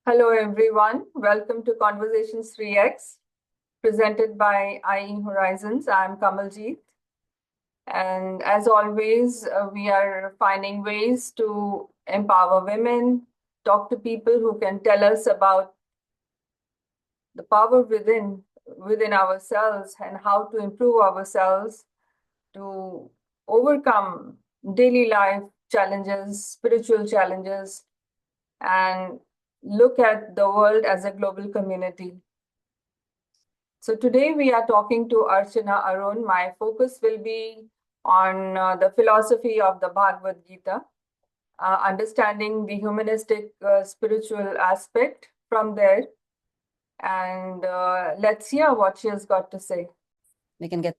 Hello, everyone. Welcome to Conversations 3X, presented by IE Horizons. I'm Kamaljeet. And as always, we are finding ways to empower women, talk to people who can tell us about the power within ourselves and how to improve ourselves to overcome daily life challenges, spiritual challenges, and look at the world as a global community. So today we are talking to Archana Arun. My focus will be on the philosophy of the Bhagavad Gita, understanding the humanistic spiritual aspect from there. And let's hear what she has got to say. We can get.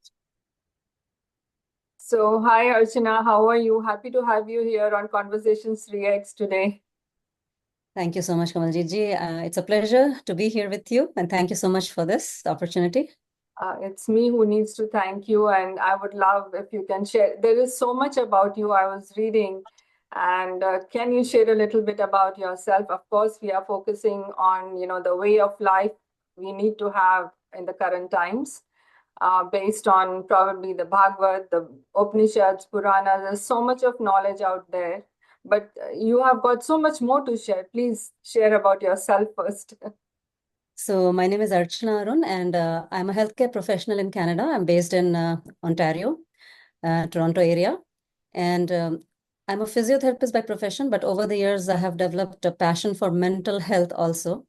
So, hi Archana, how are you? Happy to have you here on Conversations 3X today. Thank you so much, Kamaljeet ji. It's a pleasure to be here with you, and thank you so much for this opportunity. It's me who needs to thank you, and I would love if you can share. There is so much about you I was reading, and can you share a little bit about yourself? Of course, we are focusing on the way of life we need to have in the current times, based on probably the Bhagavad, the Upanishads, Puranas. There's so much of knowledge out there, but you have got so much more to share. Please share about yourself first. So my name is Archana Arun, and I'm a healthcare professional in Canada. I'm based in Ontario, Toronto area. And I'm a physiotherapist by profession, but over the years, I have developed a passion for mental health also.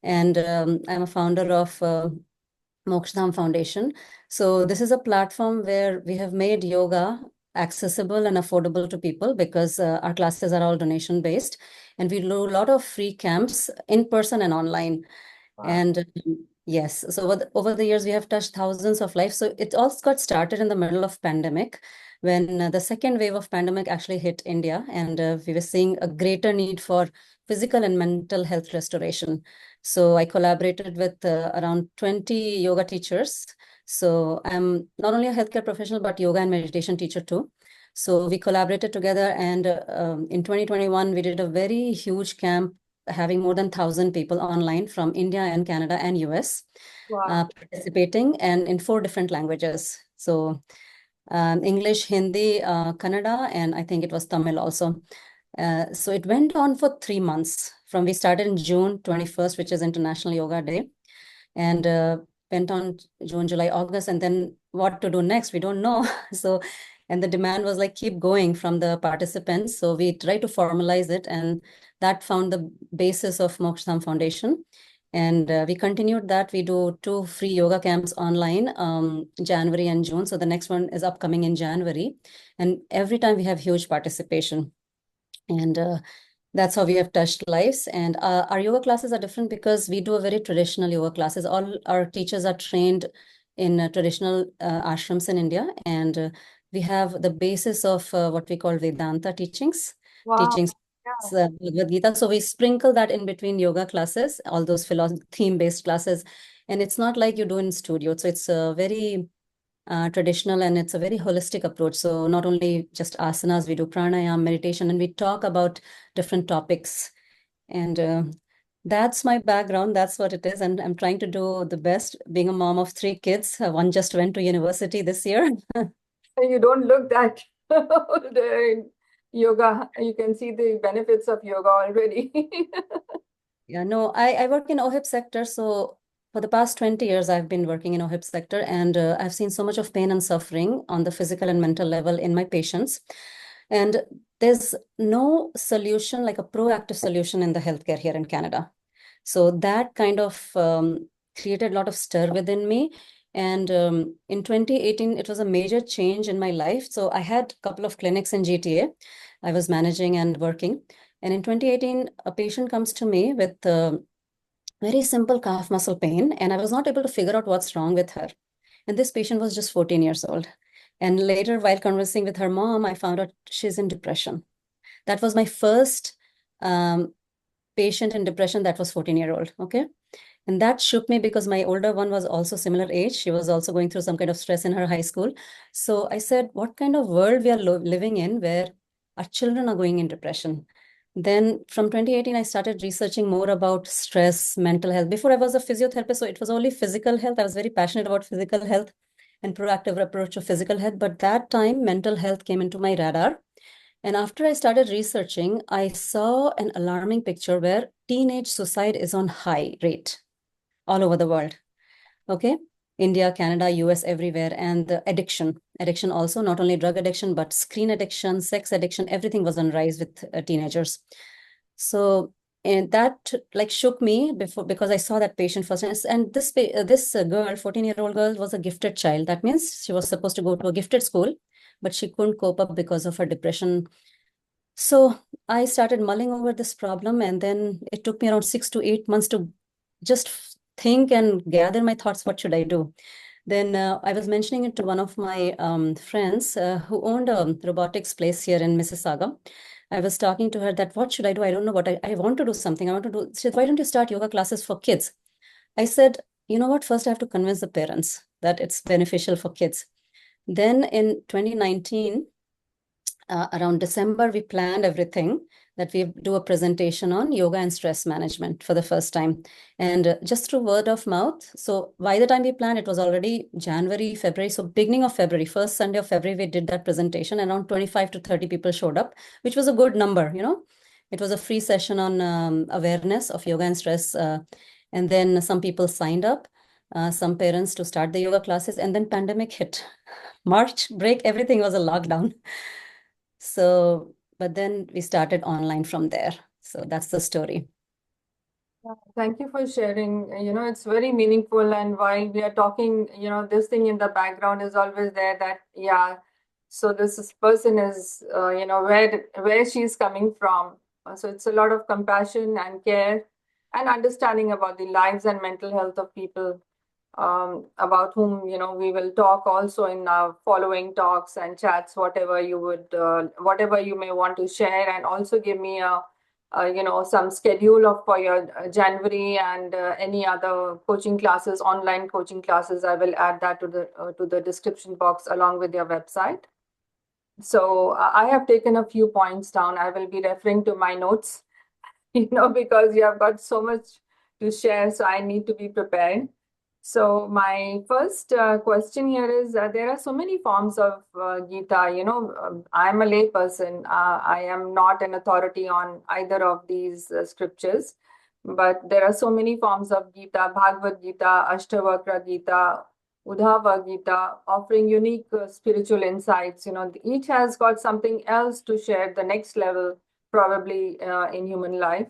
And I'm a founder of Mokshadham Foundation. So this is a platform where we have made yoga accessible and affordable to people because our classes are all donation based, and we do a lot of free camps in person and online. Wow. And yes, so over the years we have touched thousands of lives. So it all got started in the middle of pandemic, when the second wave of pandemic actually hit India, and we were seeing a greater need for physical and mental health restoration. So I collaborated with around 20 yoga teachers. So I'm not only a healthcare professional, but yoga and meditation teacher too. So we collaborated together, and in 2021, we did a very huge camp having more than 1,000 people online from India and Canada and US. Wow. Participating, and in 4 different languages. So English, Hindi, Kannada, and I think it was Tamil also. So it went on for 3 months. We started in June 21st, which is International Yoga Day, and went on June, July, August, and then what to do next, we don't know. So, and the demand was like, keep going from the participants. So we tried to formalize it, and that found the basis of Mokshadham Foundation. And we continued that. We do 2 free yoga camps online, January and June. So the next one is upcoming in January. And every time we have huge participation. And that's how we have touched lives. And our yoga classes are different because we do a very traditional yoga classes. All our teachers are trained in traditional ashrams in India. And we have the basis of what we call Vedanta teachings. Wow. Teachings. Yeah. Bhagavad Gita. So we sprinkle that in between yoga classes, all those theme-based classes. And it's not like you do in studio. So it's a very traditional, and it's a very holistic approach. So not only just asanas, we do pranayama, meditation, and we talk about different topics. And that's my background. That's what it is. And I'm trying to do the best, being a mom of 3 kids. One just went to university this year. You don't look that old in yoga. You can see the benefits of yoga already. Yeah, no, I work in OHIP sector. So for the past 20 years, I've been working in OHIP sector, and I've seen so much of pain and suffering on the physical and mental level in my patients. And there's no solution, like a proactive solution in the healthcare here in Canada. So that kind of created a lot of stir within me. And in 2018, it was a major change in my life. So I had a couple of clinics in GTA. I was managing and working. And in 2018, a patient comes to me with very simple calf muscle pain, and I was not able to figure out what's wrong with her. And this patient was just 14 years old. And later, while conversing with her mom, I found out she's in depression. That was my first patient in depression that was 14-year-old. Okay. And that shook me because my older one was also similar age. She was also going through some kind of stress in her high school. So I said, what kind of world we are living in where our children are going in depression? Then from 2018, I started researching more about stress, mental health. Before I was a physiotherapist, so it was only physical health. I was very passionate about physical health and proactive approach of physical health. But that time, mental health came into my radar. And after I started researching, I saw an alarming picture where teenage suicide is on high rate all over the world. Okay. India, Canada, US, everywhere. And the addiction also, not only drug addiction, but screen addiction, sex addiction, everything was on rise with teenagers. So, and that like shook me before because I saw that patient first. And this girl, 14-year-old girl, was a gifted child. That means she was supposed to go to a gifted school, but she couldn't cope up because of her depression. So I started mulling over this problem, and then it took me around 6 to 8 months to just think and gather my thoughts. What should I do? Then I was mentioning it to one of my friends who owned a robotics place here in Mississauga. I was talking to her that what should I do? I don't know what I want to do something. I want to do. She said, why don't you start yoga classes for kids? I said, you know what? First, I have to convince the parents that it's beneficial for kids. Then in 2019, around December, we planned everything that we do a presentation on yoga and stress management for the first time. And just through word of mouth. So by the time we planned, it was already January, February. So beginning of February, first Sunday of February, we did that presentation. Around 25 to 30 people showed up, which was a good number, you know. It was a free session on awareness of yoga and stress. And then some people signed up, some parents to start the yoga classes. And then pandemic hit. March break, everything was a lockdown. So, but then we started online from there. So that's the story. Thank you for sharing. It's very meaningful. And while we are talking, this thing in the background is always there that, yeah, so this person is, where she's coming from. So it's a lot of compassion and care and understanding about the lives and mental health of people, about whom, we will talk also in our following talks and chats, whatever you may want to share, and also give me some schedule of for your January and any other coaching classes, online coaching classes. I will add that to the description box along with your website. So I have taken a few points down. I will be referring to my notes, because you have got so much to share, so I need to be prepared. So my first question here is, there are so many forms of Gita. I'm a lay person. I am not an authority on either of these scriptures, but there are so many forms of Gita: Bhagavad Gita, Ashtavakra Gita, Udhava Gita, offering unique spiritual insights. Each has got something else to share, the next level probably in human life.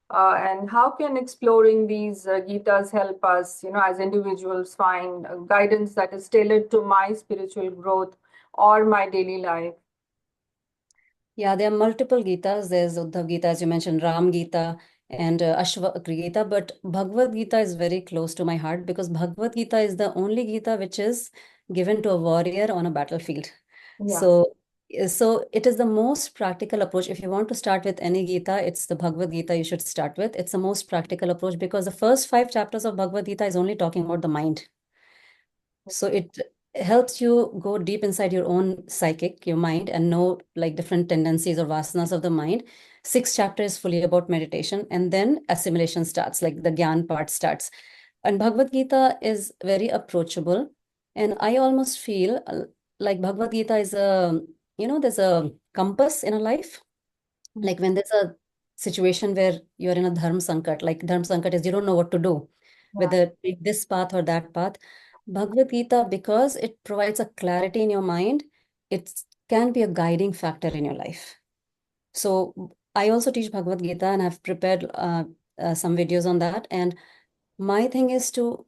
And how can exploring these Gitas help us, as individuals, find guidance that is tailored to my spiritual growth or my daily life? Yeah, there are multiple Gitas. There's Uddhav Gita, as you mentioned, Ram Gita, and Ashwagandha Gita. But Bhagavad Gita is very close to my heart because Bhagavad Gita is the only Gita which is given to a warrior on a battlefield. Yeah. So it is the most practical approach. If you want to start with any Gita, it's the Bhagavad Gita you should start with. It's the most practical approach because the first 5 chapters of Bhagavad Gita is only talking about the mind. So it helps you go deep inside your own psychic, your mind, and know like different tendencies or vasanas of the mind. 6 chapter is fully about meditation, and then assimilation starts, like the Gyan part starts. And Bhagavad Gita is very approachable. And I almost feel like Bhagavad Gita is there's a compass in a life. Like when there's a situation where you're in a dharma sankat, like dharma sankat is you don't know what to do, whether take this path or that path. Bhagavad Gita, because it provides a clarity in your mind, it can be a guiding factor in your life. So I also teach Bhagavad Gita and I've prepared some videos on that. And my thing is to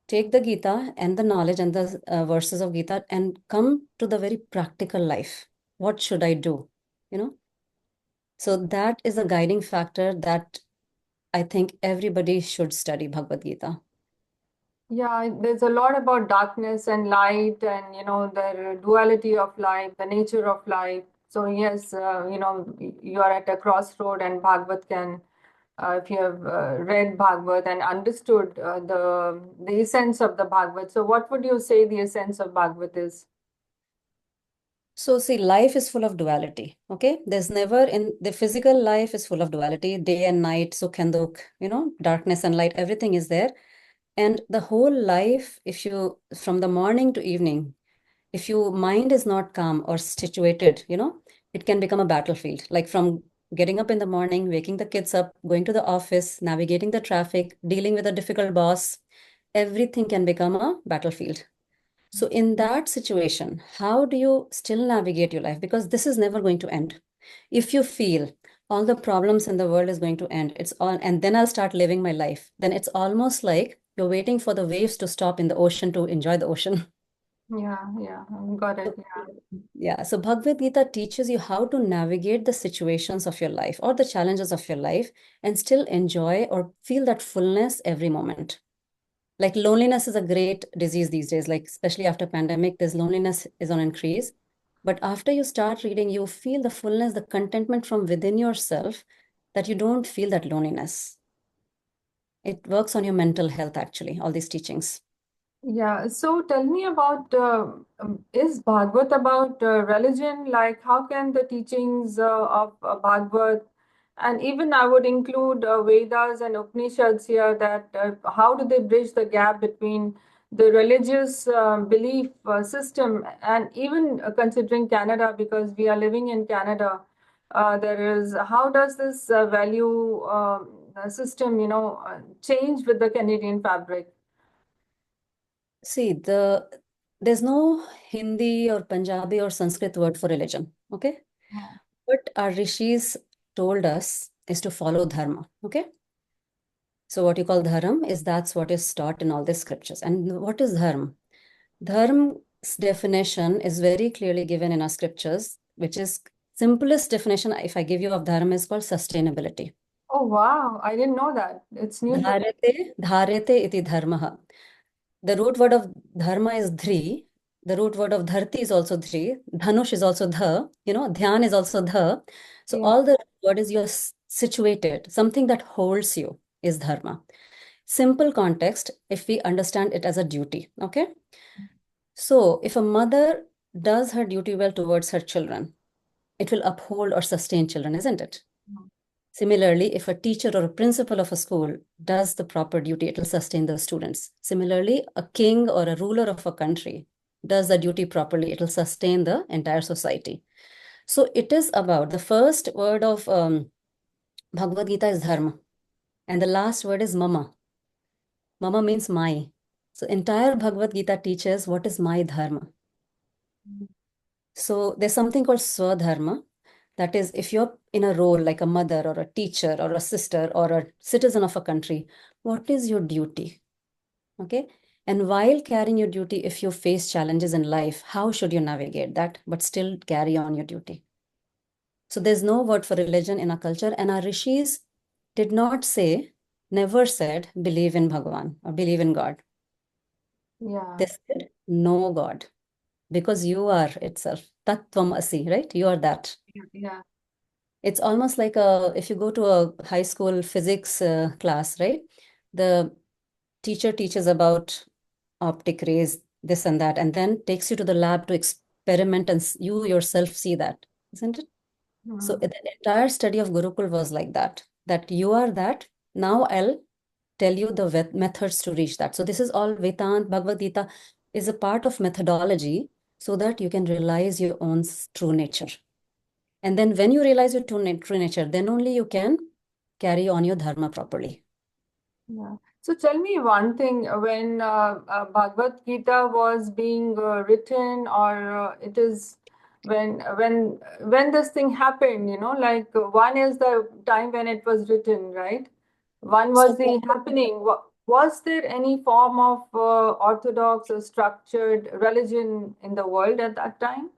take the Gita and the knowledge and the verses of Gita and come to the very practical life. What should I do? You know? So that is a guiding factor that I think everybody should study Bhagavad Gita. Yeah, there's a lot about darkness and light and, the duality of life, the nature of life. So yes, you are at a crossroad, and Bhagavad can, if you have read Bhagavad and understood the essence of the Bhagavad. So what would you say the essence of Bhagavad is? So see, life is full of duality. Okay, there's never in the physical life is full of duality, day and night, sukh and dukh, darkness and light, everything is there. And the whole life, if you from the morning to evening, if your mind is not calm or situated, it can become a battlefield. Like from getting up in the morning, waking the kids up, going to the office, navigating the traffic, dealing with a difficult boss, everything can become a battlefield. So, in that situation, how do you still navigate your life? Because this is never going to end. If you feel all the problems in the world is going to end, it's all, and then I'll start living my life, then it's almost like you're waiting for the waves to stop in the ocean to enjoy the ocean. Yeah, got it. So, Yeah. yeah, so Bhagavad Gita teaches you how to navigate the situations of your life or the challenges of your life and still enjoy or feel that fullness every moment. Like loneliness is a great disease these days, like especially after pandemic, this loneliness is on increase. But after you start reading, you feel the fullness, the contentment from within yourself, that you don't feel that loneliness. It works on your mental health, actually, all these teachings. Yeah, so tell me about is Bhagavad about religion? Like, how can the teachings of Bhagavad, and even I would include Vedas and Upanishads here, that how do they bridge the gap between the religious belief system and even considering Canada, because we are living in Canada, there is how does this value system, change with the Canadian fabric? See, there's no Hindi or Punjabi or Sanskrit word for religion, okay? What our rishis told us is to follow dharma, okay? So what you call dharma is that's what is taught in all the scriptures. And what is dharma? Dharma's definition is very clearly given in our scriptures, which is simplest definition if I give you of dharma is called sustainability. Oh, wow. I didn't know that. It's new to me. Dharete iti dharmaha. The root word of dharma is dhri. The root word of dharti is also dhri. Dhanush is also dha. Dhyan is also dha. So Yeah. all the word is you're situated. Something that holds you is dharma. Simple context, if we understand it as a duty, okay? So if a mother does her duty well towards her children, it will uphold or sustain children, isn't it? Similarly, if a teacher or a principal of a school does the proper duty, it will sustain the students. Similarly, a king or a ruler of a country does the duty properly, it will sustain the entire society. So it is about the first word of Bhagavad Gita is dharma, and the last word is mama. Mama means my. So entire Bhagavad Gita teaches what is my dharma. So there's something called swadharma. That is, if you're in a role like a mother or a teacher or a sister or a citizen of a country, what is your duty? Okay. And while carrying your duty, if you face challenges in life, how should you navigate that, but still carry on your duty? So there's no word for religion in our culture. And our rishis did not say, never said, believe in Bhagavan or believe in God. Yeah. They said, no God, because you are itself. Tattvam asi, right? You are that. Yeah. It's almost like if you go to a high school physics class, right? The teacher teaches about optic rays, this and that, and then takes you to the lab to experiment and you yourself see that, isn't it? So Mhm. the entire study of Gurukul was like that you are that. Now I'll tell you the methods to reach that. So this is all Vedant, Bhagavad Gita is a part of methodology so that you can realize your own true nature. And then when you realize your true nature, then only you can carry on your dharma properly. Yeah. So tell me one thing, when Bhagavad Gita was being written, or it is when this thing happened, like one is the time when it was written, right? One was So the happening. Was there any form of orthodox or structured religion in the world at that time?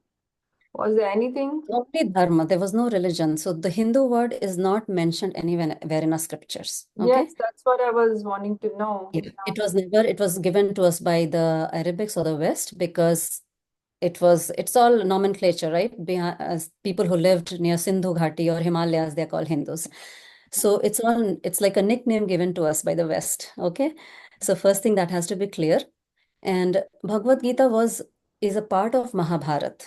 Was there anything? only dharma, there was no religion. So the Hindu word is not mentioned anywhere in our scriptures. Okay. Yes, that's what I was wanting to know. Yeah. It was given to us by the Arabics or the West because it's all nomenclature, right? As people who lived near Sindhu Ghati or Himalayas, they're called Hindus. So it's like a nickname given to us by the West. Okay. So first thing that has to be clear. And Bhagavad Gita is a part of Mahabharata.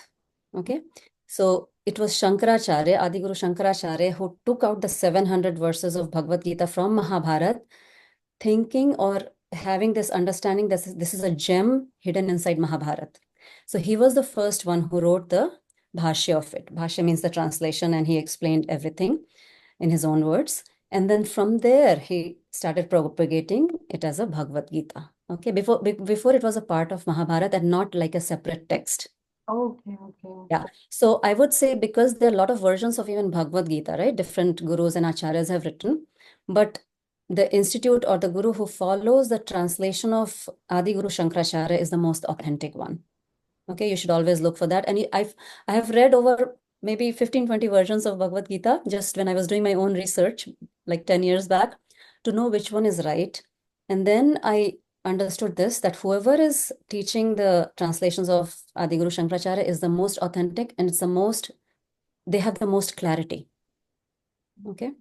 Okay. So it was Shankaracharya, Adiguru Shankaracharya, who took out the 700 verses of Bhagavad Gita from Mahabharata, thinking or having this understanding that this is a gem hidden inside Mahabharata. So he was the first one who wrote the Bhashya of it. Bhashya means the translation, and he explained everything in his own words. And then from there, he started propagating it as a Bhagavad Gita. Okay, before it was a part of Mahabharata and not like a separate text. Okay, okay. Yeah. So I would say because there are a lot of versions of even Bhagavad Gita, right? Different gurus and acharyas have written, but the institute or the guru who follows the translation of Adi Guru Shankaracharya is the most authentic one. Okay, you should always look for that. And I have read over maybe 15, 20 versions of Bhagavad Gita just when I was doing my own research, like 10 years back, to know which one is right. And then I understood this, that whoever is teaching the translations of Adi Guru Shankaracharya is the most authentic, and they have the most clarity. Okay.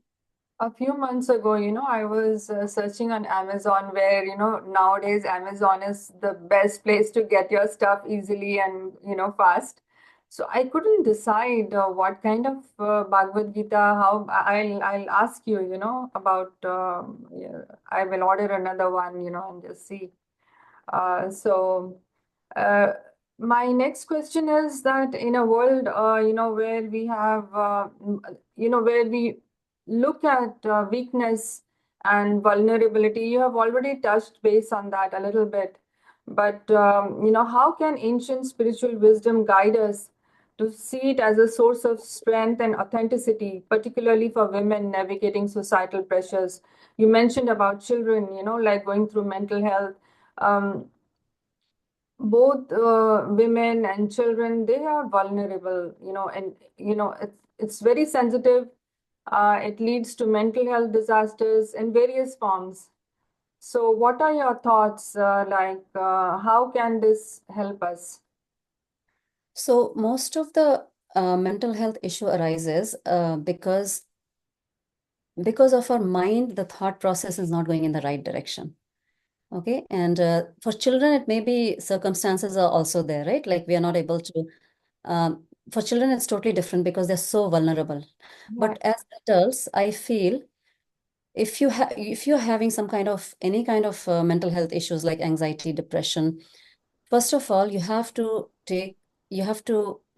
A few months ago, I was searching on Amazon where, nowadays Amazon is the best place to get your stuff easily and, fast. So I couldn't decide what kind of Bhagavad Gita, how I'll ask you, about, yeah, I will order another one, and just see. So uh, my next question is that in a world, where we have, where we look at weakness and vulnerability, you have already touched base on that a little bit. But, how can ancient spiritual wisdom guide us to see it as a source of strength and authenticity, particularly for women navigating societal pressures? You mentioned about children, like going through mental health. Um, both women and children, they are vulnerable, and it's very sensitive. It leads to mental health disasters in various forms. So what are your thoughts, how can this help us? So most of the mental health issue arises because of our mind, the thought process is not going in the right direction. Okay. And for children, it may be circumstances are also there, right? Like we are not able to, for children, it's totally different because they're so vulnerable. Yeah. But as adults, I feel if you're having any kind of mental health issues like anxiety, depression, first of all, you have to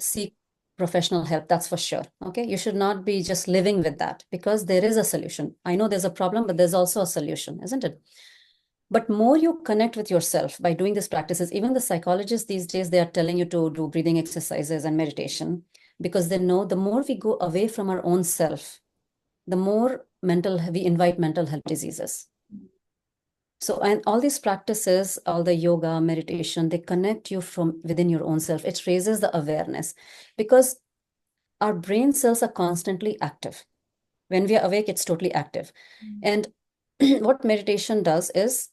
seek professional help. That's for sure. Okay. You should not be just living with that because there is a solution. I know there's a problem, but there's also a solution, isn't it? But more you connect with yourself by doing these practices, even the psychologists these days, they are telling you to do breathing exercises and meditation because they know the more we go away from our own self, the more we invite mental health diseases. So, and all these practices, all the yoga, meditation, they connect you from within your own self. It raises the awareness because our brain cells are constantly active. When we are awake, it's totally active. And what meditation does is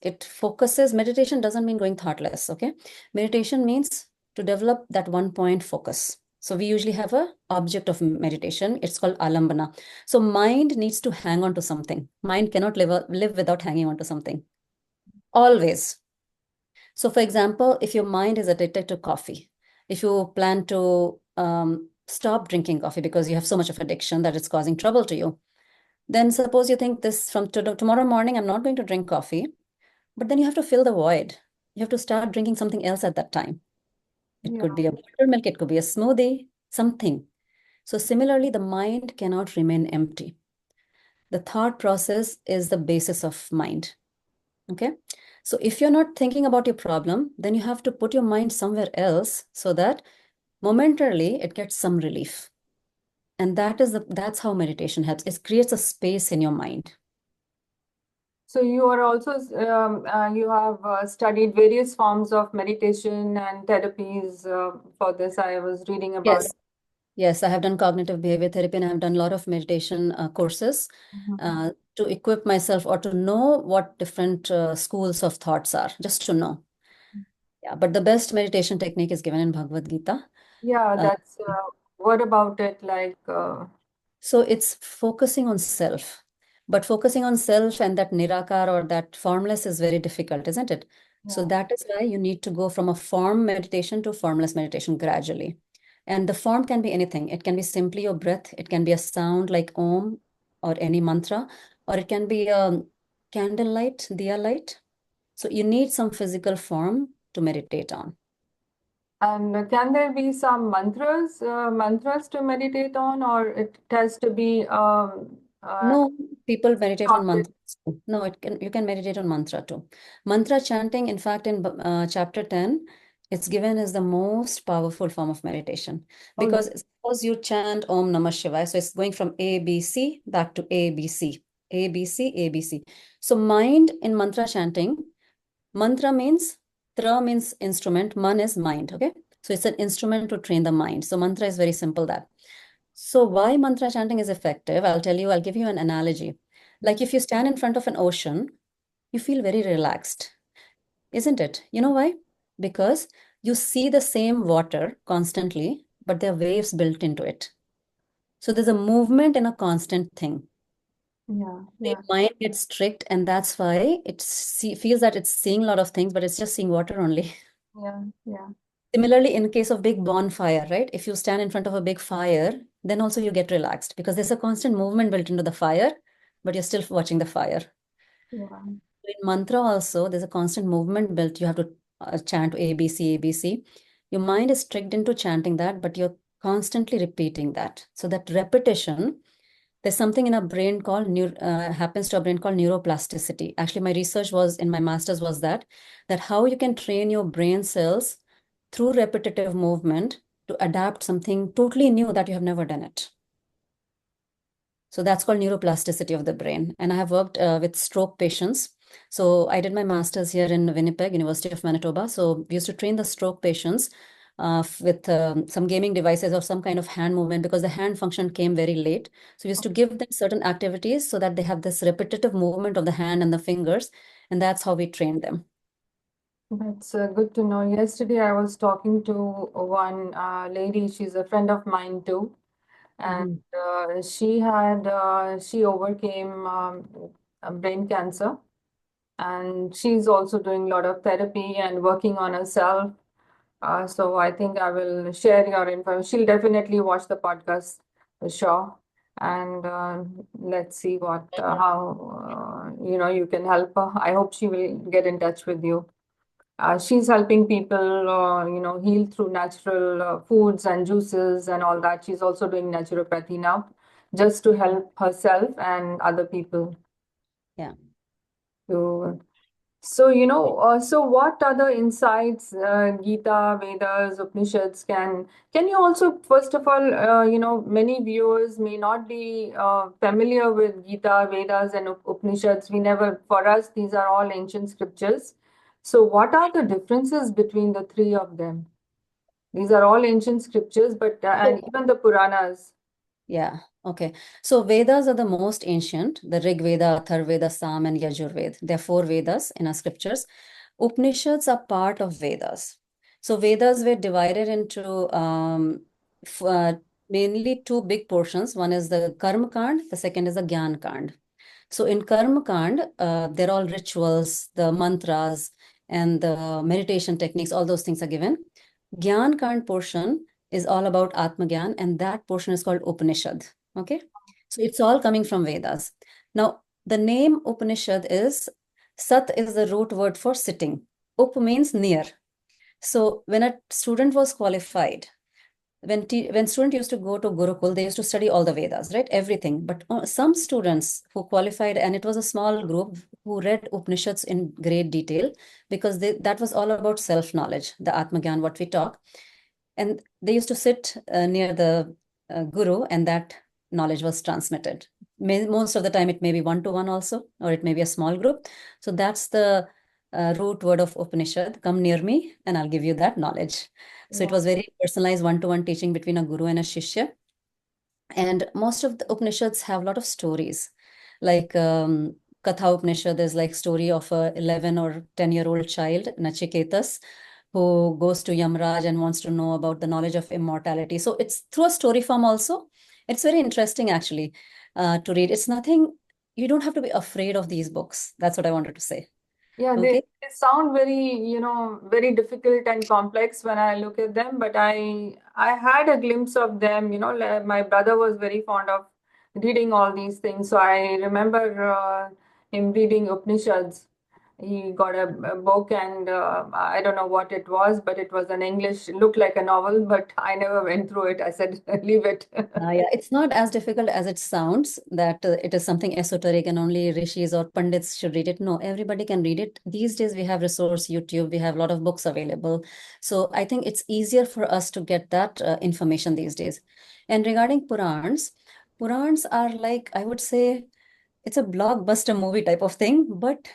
meditation doesn't mean going thoughtless, okay? Meditation means to develop that one point focus. So we usually have a object of meditation. It's called alambana. So mind needs to hang on to something. Mind cannot live without hanging on to something. Always. So for example, if your mind is addicted to coffee, if you plan to stop drinking coffee because you have so much of addiction that it's causing trouble to you, then suppose you think this from tomorrow morning, I'm not going to drink coffee, but then you have to fill the void. You have to start drinking something else at that time. It could Yeah. be a buttermilk, it could be a smoothie, something. So similarly, the mind cannot remain empty. The thought process is the basis of mind. Okay. So if you're not thinking about your problem, then you have to put your mind somewhere else so that momentarily it gets some relief. And that's how meditation helps. It creates a space in your mind. So you are also you have studied various forms of meditation and therapies for this. I was reading about. Yes. Yes, I have done cognitive behavior therapy and I have done a lot of meditation courses Mhm. to equip myself or to know what different schools of thoughts are, just to know. Yeah, but the best meditation technique is given in Bhagavad Gita. Yeah, Uh, that's what about it like? so it's focusing on self, but focusing on self and that nirakar or that formless is very difficult, isn't it? So Yeah. that is why you need to go from a form meditation to formless meditation gradually. And the form can be anything. It can be simply your breath. It can be a sound like Om or any mantra, or it can be a candlelight, diya light. So you need some physical form to meditate on. And can there be some mantras to meditate on, or it has to be No, people meditate on haunted? mantras too. No, you can meditate on mantra too. Mantra chanting, in fact, in chapter 10, it's given as the most powerful form of meditation. Oh, Because suppose you chant Om Namah Shivaya, so it's going from A, B, C back to A, B, C, A, B, C, A, B, C. So mind in mantra chanting, mantra means, tra means instrument, man is mind, okay? So it's an instrument to train the mind. So mantra is very simple that. So why mantra chanting is effective? I'll give you an analogy. Like if you stand in front of an ocean, you feel very relaxed, isn't it? You know why? Because you see the same water constantly, but there are waves built into it. So there's a movement in a constant thing. yeah, The yeah, mind gets strict, and that's why feels that it's seeing a lot of things, but it's just seeing water only. yeah, yeah, Similarly, in case of big bonfire, right? If you stand in front of a big fire, then also you get relaxed because there's a constant movement built into the fire, but you're still watching the fire. yeah, In mantra also, there's a constant movement built. You have to chant A, B, C, A, B, C. Your mind is tricked into chanting that, but you're constantly repeating that. So that repetition, there's something in our brain called happens to our brain called neuroplasticity. Actually, my research was in my master's was that how you can train your brain cells through repetitive movement to adapt something totally new that you have never done it. So that's called neuroplasticity of the brain. And I have worked with stroke patients. So I did my master's here in Winnipeg, University of Manitoba. So we used to train the stroke patients with some gaming devices or some kind of hand movement because the hand function came very late. So we used to give them certain activities so that they have this repetitive movement of the hand and the fingers. And that's how we train them. That's good to know. Yesterday, I was talking to one lady. She's a friend of mine too, and Mhm. she overcame brain cancer, and she's also doing a lot of therapy and working on herself. So I think I will share your info. She'll definitely watch the podcast for sure. And let's see what how you can help her. I hope she will get in touch with you. She's helping people, heal through natural foods and juices and all that. She's also doing naturopathy now, just to help herself and other people. Yeah. To so what other insights, Gita, Vedas, Upanishads can you also, first of all, many viewers may not be familiar with Gita, Vedas, and Upanishads. For us, these are all ancient scriptures. So what are the differences between the three of them? These are all ancient scriptures, but and even the Puranas. Yeah. Okay. So Vedas are the most ancient, the Rig Veda, Atharvaveda, Sam, and Yajurveda. There are four Vedas in our scriptures. Upanishads are part of Vedas. So Vedas were divided into mainly two big portions. One is the Karma Kand, the second is the Gyan Kand. So in Karma Kand, they're all rituals, the mantras, and the meditation techniques, all those things are given. Gyan Kand portion is all about Atma Gyan, and that portion is called Upanishad. Okay. So it's all coming from Vedas. Now, the name Upanishad is Sat is the root word for sitting. Up means near. So when a student was qualified, when student used to go to Gurukul, they used to study all the Vedas, right? Everything. But some students who qualified, and it was a small group who read Upanishads in great detail because that was all about self-knowledge, the Atma Gyan, what we talk. And they used to sit near the guru, and that knowledge was transmitted. Most of the time, it may be one-to-one also, or it may be a small group. So that's the root word of Upanishad. Come near me, and I'll give you that knowledge. So it Yeah. was very personalized one-to-one teaching between a guru and a shishya. And most of the Upanishads have a lot of stories. Like Katha Upanishad is like story of a 11 or 10-year-old child, Nachiketas, who goes to Yamraj and wants to know about the knowledge of immortality. So it's through a story form also. It's very interesting actually to read. It's nothing, you don't have to be afraid of these books. That's what I wanted to say. Yeah, Okay. they sound very, very difficult and complex when I look at them, but I had a glimpse of them, my brother was very fond of reading all these things. So I remember him reading Upanishads. He got a book and I don't know what it was, but it was an English, looked like a novel, but I never went through it. I said, leave it. Yeah, it's not as difficult as it sounds that it is something esoteric and only rishis or pandits should read it. No, everybody can read it. These days we have resource YouTube, we have a lot of books available. So I think it's easier for us to get that information these days. And regarding Purans, Purans are like, I would say, it's a blockbuster movie type of thing, but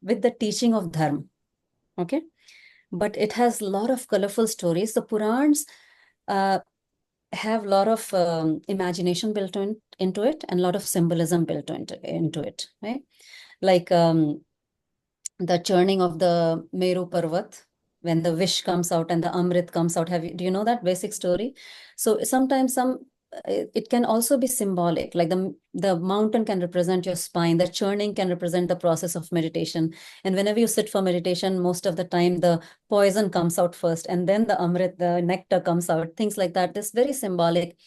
with the teaching of Dharma. Okay. But it has a lot of colorful stories. The Purans, have a lot of imagination built into it and a lot of symbolism built into it, right? Like the churning of the Meru Parvat, when the wish comes out and the Amrit comes out. Do you know that basic story? So sometimes it can also be symbolic, like the mountain can represent your spine, the churning can represent the process of meditation. And whenever you sit for meditation, most of the time the poison comes out first, and then the Amrit, the nectar comes out, things like that. This very symbolic.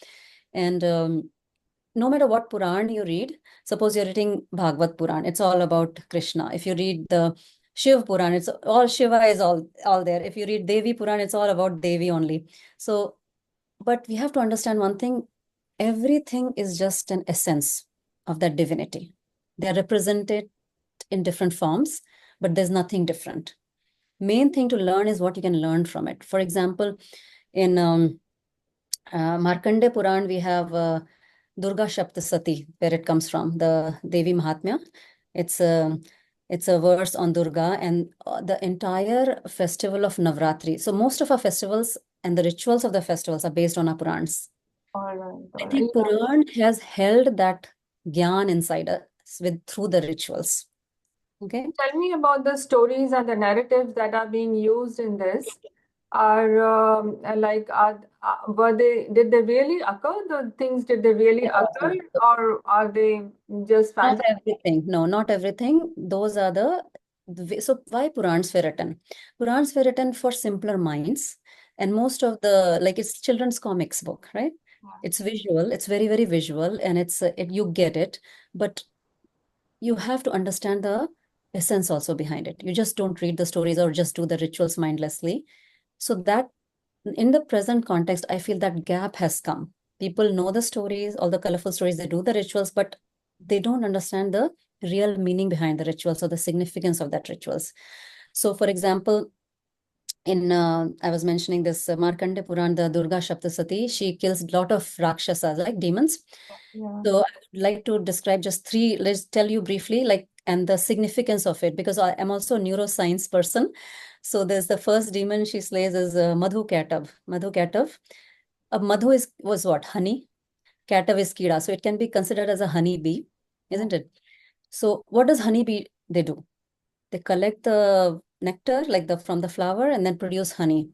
And no matter what Puran you read, suppose you're reading Bhagavad Puran, it's all about Krishna. If you read the Shiv Puran, it's all Shiva is all there. If you read Devi Puran, it's all about Devi only. So, but we have to understand one thing, everything is just an essence of that divinity. They are represented in different forms, but there's nothing different. Main thing to learn is what you can learn from it. For example, in Markandeya Puran, we have Durga Shaptasati, where it comes from, the Devi Mahatmya. It's a verse on Durga and the entire festival of Navratri. So most of our festivals and the rituals of the festivals are based on our Purans. All right, I all right. think Puran has held that gyan inside us through the rituals. Okay. Tell me about the stories and the narratives that are being used in this. Did they really occur? The things, did they really occur, or are they just Not fantasy? everything. No, not everything. Those are so why Purans were written? Purans were written for simpler minds, and most of like it's children's comics book, right? It's visual. It's very, very visual, and you get it, but you have to understand the essence also behind it. You just don't read the stories or just do the rituals mindlessly. So that in the present context, I feel that gap has come. People know the stories, all the colorful stories, they do the rituals, but they don't understand the real meaning behind the rituals or the significance of that rituals. So, for example, I was mentioning this Markandeya Puran, the Durga Shaptasati, she kills a lot of rakshasas, like demons. Yeah. So I would like to describe just three, let's tell you briefly, like, and the significance of it, because I am also a neuroscience person. So there's the first demon she slays is Madhu Katav. Madhu Katav. Was what? Honey. Katav is Kida. So it can be considered as a honey bee, Yeah. isn't it? So what does honey bee they do? They collect the nectar like from the flower and then produce honey.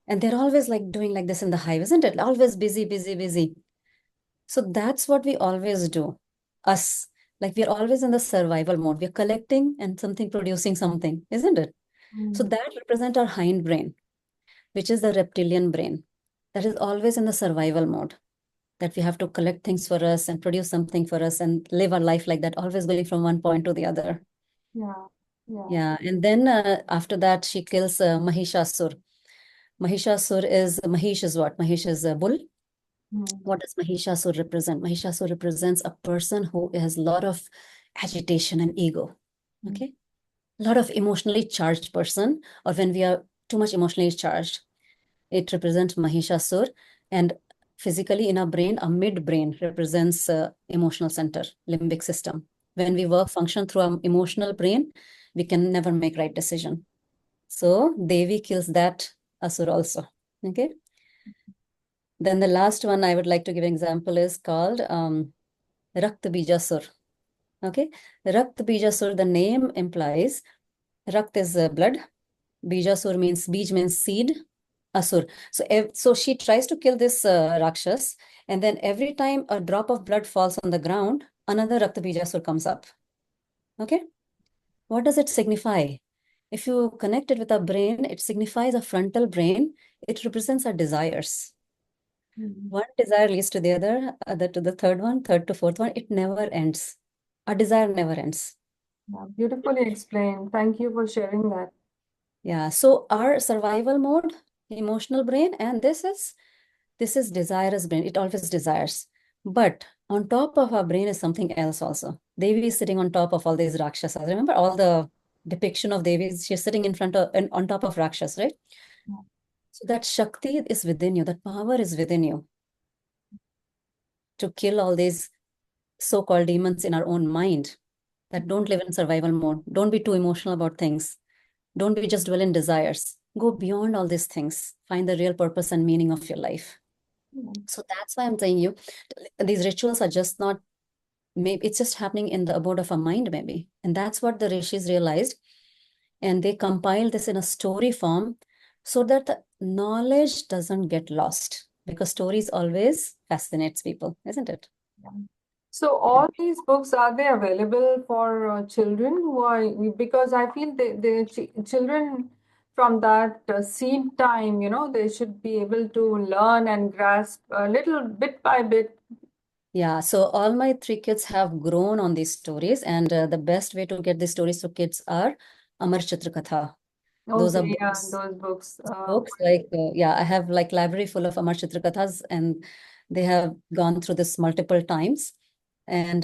And they're always like doing like this in the hive, isn't it? Always busy, busy, busy. So that's what we always do. Us. Like we're always in the survival mode. We're collecting and something producing something, isn't it? So Mm. that represents our hind brain, which is the reptilian brain. That is always in the survival mode. That we have to collect things for us and produce something for us and live our life like that, always going from one point to the other. Yeah. Yeah. Yeah. And then after that, she kills Mahishasur. Mahish is what? Mahish is a bull. Mm. What does Mahishasur represent? Mahishasur represents a person who has a lot of agitation and ego. Okay. A lot of emotionally charged person, or when we are too much emotionally charged, it represents Mahishasur. And physically in our brain, a midbrain represents emotional center, limbic system. When we function through our emotional brain, we can never make right decision. So Devi kills that asur also. Okay. Then the last one I would like to give an example is called Rakt Bijasur. Okay. Rakt Bijasur, the name implies Rakt is blood. Bijasur means, Bij means seed. Asur. So she tries to kill this Rakshas, and then every time a drop of blood falls on the ground, another Rakt Bijasur comes up. Okay. What does it signify? If you connect it with our brain, it signifies a frontal brain. It represents our desires. One desire leads to the other to the third one, third to fourth one. It never ends. Our desire never ends. Yeah, beautifully explained. Thank you for sharing that. Yeah. So our survival mode, emotional brain, and this is desirous brain. It always desires. But on top of our brain is something else also. Devi is sitting on top of all these Rakshasas. Remember all the depiction of Devi? She's sitting in front of and on top of Rakshas, right? Yeah. So that Shakti is within you, that power is within you to kill all these so-called demons in our own mind that don't live in survival mode. Don't be too emotional about things. Don't be just dwell in desires. Go beyond all these things. Find the real purpose and meaning of your life. So that's why I'm saying you, these rituals are just not, maybe it's just happening in the abode of a mind, maybe. And that's what the rishis realized. And they compiled this in a story form so that the knowledge doesn't get lost, because stories always fascinates people, isn't it? Yeah. So all these books, are they available for children who are, because I feel children from that seed time, they should be able to learn and grasp a little bit by bit. Yeah, so all my three kids have grown on these stories, and the best way to get these stories to kids are Amar Chitra Katha. Those are Okay, yeah, books. those books. Books like yeah, I have like library full of Amar Chitra Kathas, and they have gone through this multiple times, and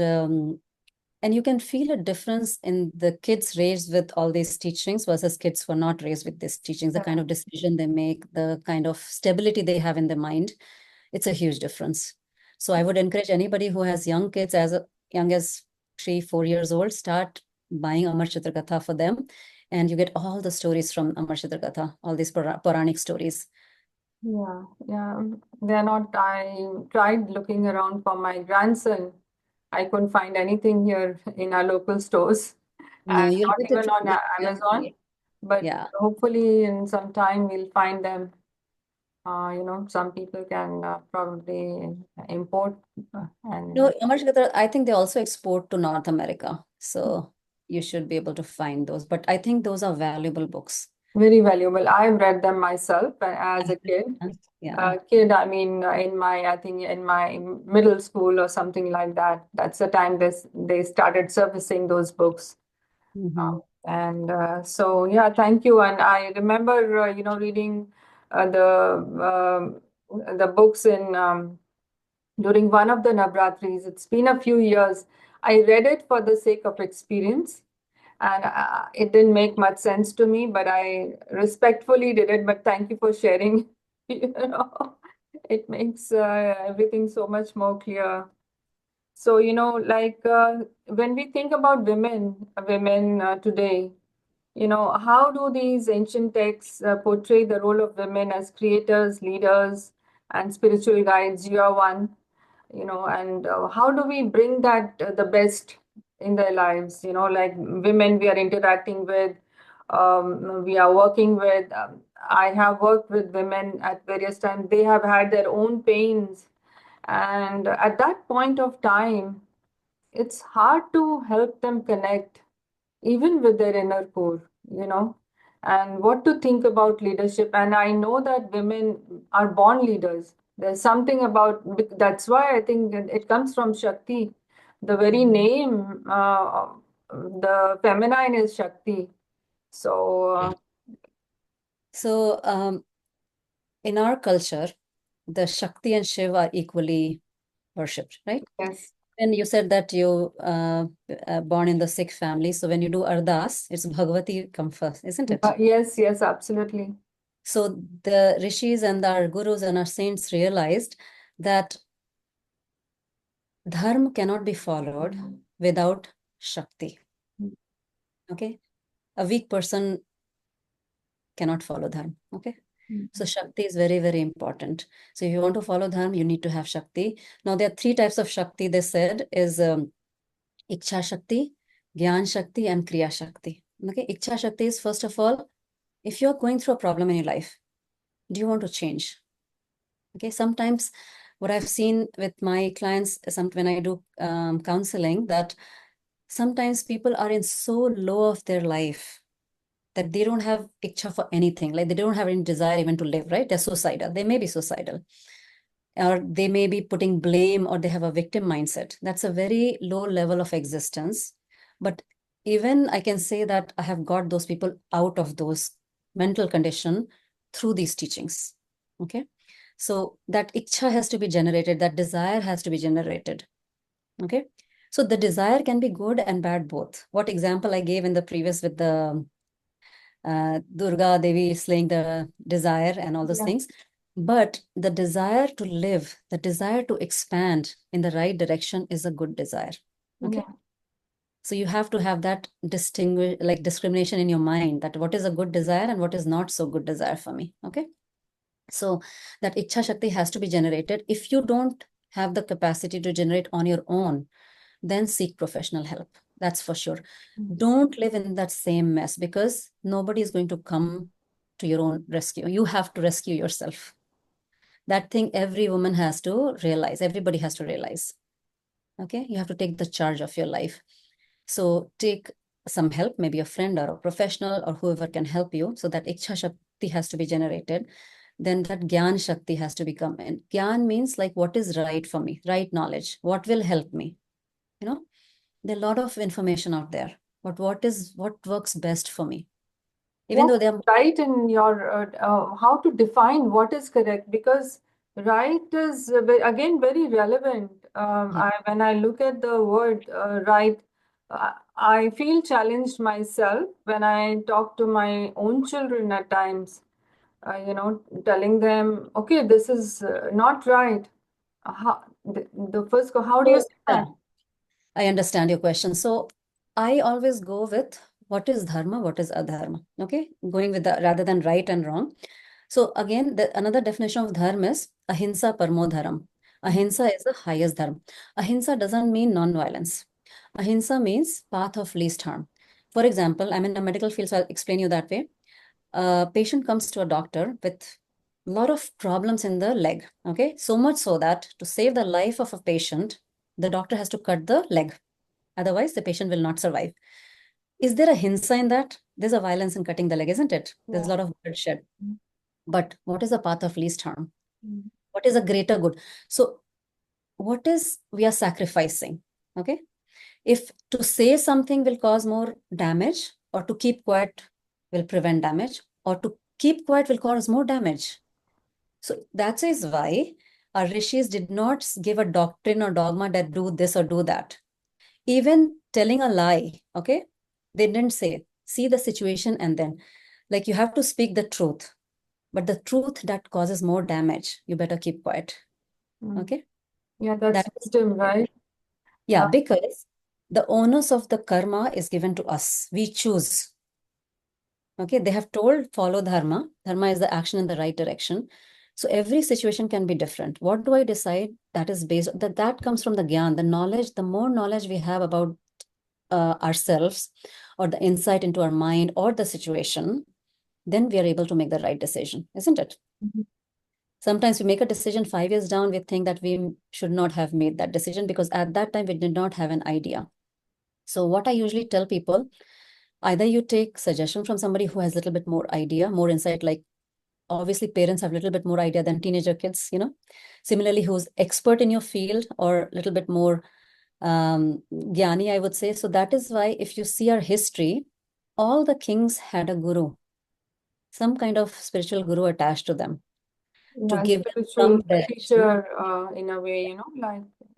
you can feel a difference in the kids raised with all these teachings versus kids who are not raised with these teachings. The kind of decision they make, the kind of stability they have in their mind, it's a huge difference. So I would encourage anybody who has young kids young as 3-4 years old, start buying Amar Chitra Katha for them, and you get all the stories from Amar Chitra Katha, all these Puranic stories. Yeah, yeah. They're not, I tried looking around for my grandson. I couldn't find anything here in our local stores No, and you'll not get even it. on Yeah, Amazon. But yeah. hopefully in some time we'll find them. Some people can probably import No, and Amar Chitra Katha, I think they also export to North America. So you should be able to find those. But I think those are valuable books. very valuable. I've read them myself as a kid. Yeah. I mean, I think in my middle school or something like that. That's the time they started servicing those books. Mm-hmm. And so, yeah, thank you. And I remember, reading the books in during one of the Navratris. It's been a few years. I read it for the sake of experience, and it didn't make much sense to me, but I respectfully did it. But thank you for sharing. You know, it makes everything so much more clear. So, like when we think about women today, how do these ancient texts portray the role of women as creators, leaders, and spiritual guides? You are one, and how do we bring that the best in their lives? Like women we are interacting with, we are working with. I have worked with women at various times. They have had their own pains, and at that point of time, it's hard to help them connect even with their inner core, and what to think about leadership. And I know that women are born leaders. There's something about that's why I think it comes from Shakti. The very name, the feminine is Shakti. So, So in our culture, the Shakti and Shiv are equally worshipped, right? yes. And you said that you born in the Sikh family. So when you do Ardas, it's Bhagavati come first, isn't it? Yes, yes, absolutely. So the rishis and our gurus and our saints realized that dharma cannot be followed without Shakti. Okay? A weak person cannot follow dharma. Okay? So Shakti is very, very important. So if you want to follow dharma, you need to have Shakti. Now there are three types of Shakti, they said, is Iksha Shakti, Gyan Shakti, and Kriya Shakti. Okay, Iksha Shakti is, first of all, if you're going through a problem in your life, do you want to change? Okay, sometimes what I've seen with my clients, when I do counseling, that sometimes people are in so low of their life that they don't have ichha for anything, like they don't have any desire even to live, right? They're suicidal. They may be suicidal, or they may be putting blame, or they have a victim mindset. That's a very low level of existence. But even I can say that I have got those people out of those mental condition through these teachings. Okay. So that ichha has to be generated, that desire has to be generated. Okay. So the desire can be good and bad both. What example I gave in the previous with the Durga Devi slaying the desire and all those things. But the desire to live, the desire to expand in the right direction is a good desire. Okay. Yeah. So you have to have that discrimination in your mind, that what is a good desire and what is not so good desire for me. Okay. So that Ichha Shakti has to be generated. If you don't have the capacity to generate on your own, then seek professional help. That's for sure. Don't live in that same mess, because nobody is going to come to your own rescue. You have to rescue yourself. That thing every woman has to realize. Everybody has to realize. Okay. You have to take the charge of your life. So take some help, maybe a friend or a professional or whoever can help you. So that Ichha Shakti has to be generated. Then that Gyan Shakti has to become. And Gyan means like what is right for me, right knowledge, what will help me. You know, there are a lot of information out there, but what works best for me? Even though they're right in your how to define what is correct, because right is again very relevant. When I look at the word right, I feel challenged myself when I talk to my own children at times. Telling them, okay, this is not right. The first, how do you say that? I understand your question. So I always go with what is dharma, what is adharma. Okay, going with the rather than right and wrong. So again, another definition of dharma is ahimsa parmo dharam. Ahimsa is the highest dharma. Ahimsa doesn't mean non-violence. Ahimsa means path of least harm. For example, I'm in the medical field, so I'll explain you that way. A patient comes to a doctor with a lot of problems in the leg. Okay, so much so that to save the life of a patient, the doctor has to cut the leg. Otherwise, the patient will not survive. Is there a hinsa in that? There's a violence in cutting the leg, isn't it? There's a lot of bloodshed. But what is the path of least harm? What is a greater good? So what is we are sacrificing? Okay. If to say something will cause more damage, or to keep quiet will prevent damage, or to keep quiet will cause more damage. So that is why our rishis did not give a doctrine or dogma that do this or do that. Even telling a lie, okay? They didn't say, see the situation and then, like, you have to speak the truth. But the truth that causes more damage, you better keep quiet. Okay? Yeah, that's That wisdom, right? Yeah, because the onus of the karma is given to us. We choose. Okay, they have told follow dharma. Dharma is the action in the right direction. So every situation can be different. What do I decide? That is based that comes from the gyan, the knowledge. The more knowledge we have about ourselves, or the insight into our mind or the situation, then we are able to make the right decision, isn't it? Sometimes we make a decision 5 years down, we think that we should not have made that decision because at that time we did not have an idea. So what I usually tell people, either you take suggestion from somebody who has a little bit more idea, more insight, like obviously parents have a little bit more idea than teenager kids, similarly who's expert in your field or a little bit more Gyani, I would say. So that is why if you see our history, all the kings had a guru, some kind of spiritual guru attached to them to give them some direction. Teacher, in a way,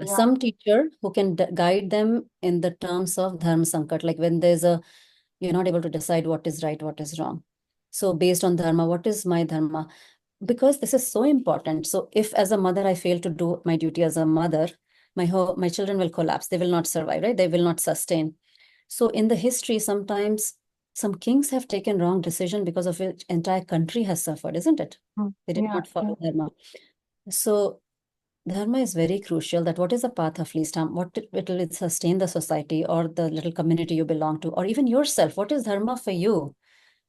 Some teacher who can guide them in the terms of dharma sankat, like when you're not able to decide what is right, what is wrong. So based on dharma, what is my dharma? Because this is so important. So if as a mother, I fail to do my duty as a mother, my children will collapse. They will not survive, right? They will not sustain. So in the history, sometimes some kings have taken wrong decision because of which entire country has suffered, isn't it? They did not follow dharma. So dharma is very crucial, that what is the path of least harm, what it will sustain the society or the little community you belong to, or even yourself. What is dharma for you?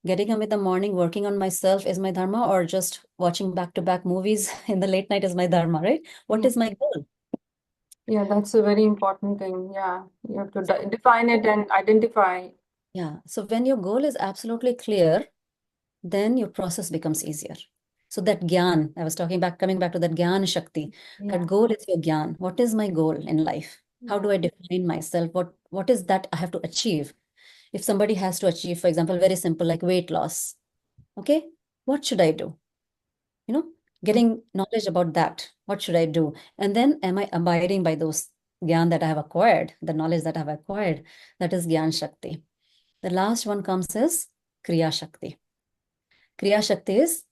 Getting up in the morning, working on myself is my dharma, or just watching back-to-back movies in the late night is my dharma, right? What is my goal? Yeah, that's a very important thing. Yeah, you have to define it and identify. Yeah. So when your goal is absolutely clear, then your process becomes easier. So that gyan, I was coming back to that gyan shakti, Yeah. that goal is your gyan. What is my goal in life? How Yeah. do I define myself? What is that I have to achieve? If somebody has to achieve, for example, very simple, like weight loss, okay, what should I do? You know, getting knowledge about that. What should I do? And then am I abiding by those gyan that I have acquired, the knowledge that I have acquired? That is gyan shakti. The last one comes as kriya shakti. Kriya shakti is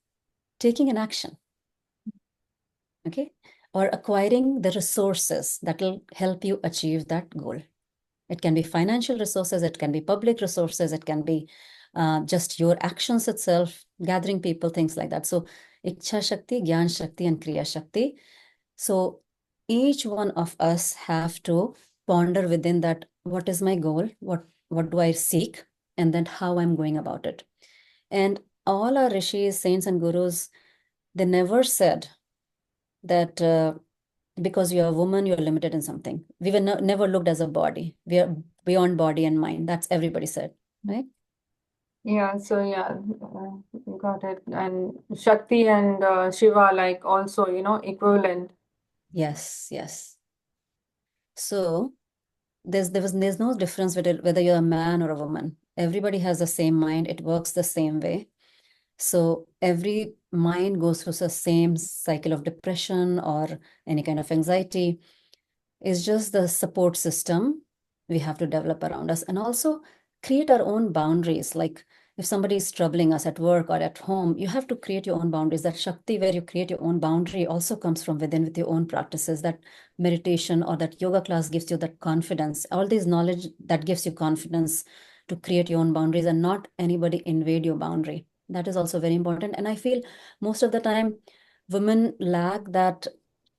taking an action, okay, or acquiring the resources that will help you achieve that goal. It can be financial resources, it can be public resources, it can be just your actions itself, gathering people, things like that. So Ichha Shakti, Gyan Shakti, and Kriya Shakti. So each one of us have to ponder within that, what is my goal? What do I seek? And then how I'm going about it. And all our rishis, saints, and gurus, they never said that because you're a woman, you're limited in something. We were never looked as a body. We are beyond body and mind. That's everybody said, right? Yeah, so yeah, got it. And Shakti and Shiva, like also, equivalent. Yes, yes. So there's no difference whether you're a man or a woman. Everybody has the same mind. It works the same way. So every mind goes through the same cycle of depression or any kind of anxiety. It's just the support system we have to develop around us, and also create our own boundaries. Like if somebody is troubling us at work or at home, you have to create your own boundaries. That Shakti, where you create your own boundary, also comes from within with your own practices. That meditation or that yoga class gives you that confidence. All this knowledge that gives you confidence to create your own boundaries and not anybody invade your boundary. That is also very important. And I feel most of the time women lack that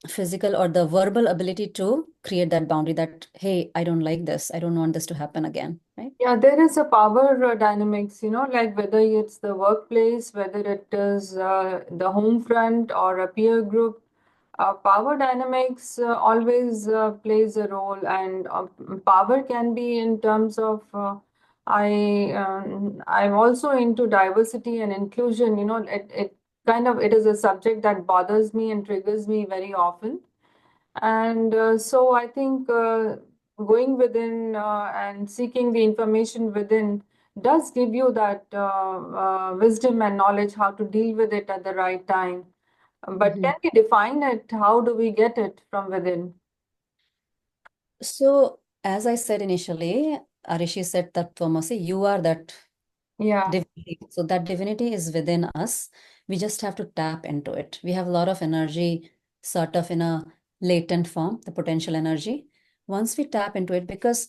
physical or the verbal ability to create that boundary, that, hey, I don't like this, I don't want this to happen again, right? Yeah, there is a power dynamics, like whether it's the workplace, whether it is the home front or a peer group. Power dynamics always plays a role, and power can be in terms of I'm also into diversity and inclusion. It is a subject that bothers me and triggers me very often. And so I think going within and seeking the information within does give you that wisdom and knowledge how to deal with it at the right time. But Mhm. can we define it? How do we get it from within? So as I said initially, Arishi said that Tvamasi, you are that Yeah, divinity. So that divinity is within us. We just have to tap into it. We have a lot of energy sort of in a latent form, the potential energy. Once we tap into it, because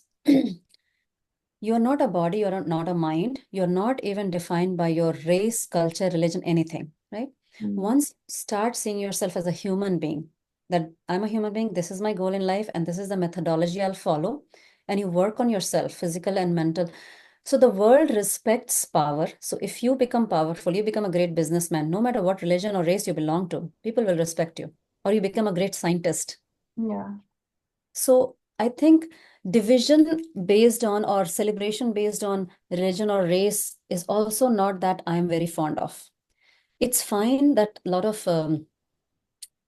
you're not a body, you're not a mind, you're not even defined by your race, culture, religion, anything, right? mm, Once you start seeing yourself as a human being, that I'm a human being, this is my goal in life, and this is the methodology I'll follow, and you work on yourself, physical and mental. So the world respects power. So if you become powerful, you become a great businessman, no matter what religion or race you belong to, people will respect you. Or you become a great scientist. yeah, So I think division based on or celebration based on religion or race is also not that I'm very fond of. It's fine that a lot of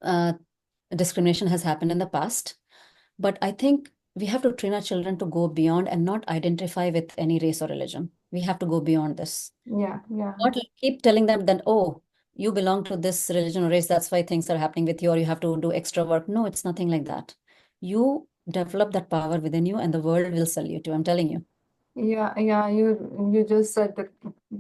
uh, discrimination has happened in the past, but I think we have to train our children to go beyond and not identify with any race or religion. We have to go beyond this. yeah, yeah. Not keep telling them that, oh, you belong to this religion or race, that's why things are happening with you, or you have to do extra work. No, it's nothing like that. You develop that power within you and the world will salute you. I'm telling you. Yeah, yeah, you just said the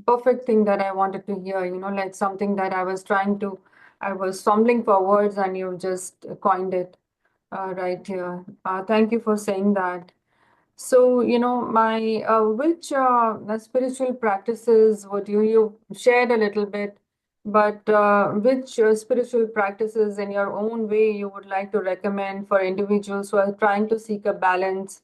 perfect thing that I wanted to hear, like something that I was stumbling for words and you just coined it right here. Thank you for saying that. So, my which spiritual practices would you shared a little bit, but which spiritual practices in your own way you would like to recommend for individuals who are trying to seek a balance,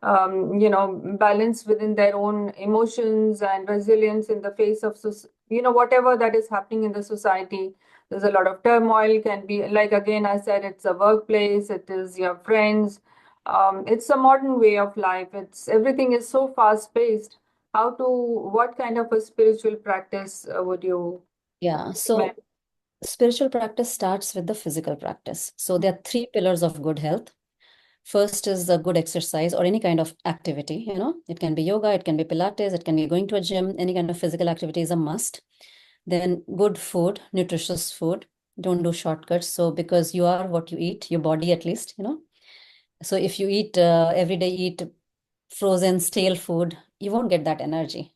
balance within their own emotions and resilience in the face of, whatever that is happening in the society. There's a lot of turmoil, can be like, again, I said, it's a workplace, it is your friends, it's a modern way of life. It's everything is so fast paced. what kind of a spiritual practice would you Yeah, recommend? so spiritual practice starts with the physical practice. So there are three pillars of good health. First is a good exercise or any kind of activity, it can be yoga, it can be Pilates, it can be going to a gym, any kind of physical activity is a must. Then good food, nutritious food. Don't do shortcuts. So because you are what you eat, your body at least, So if you eat every day, eat frozen, stale food, you won't get that energy.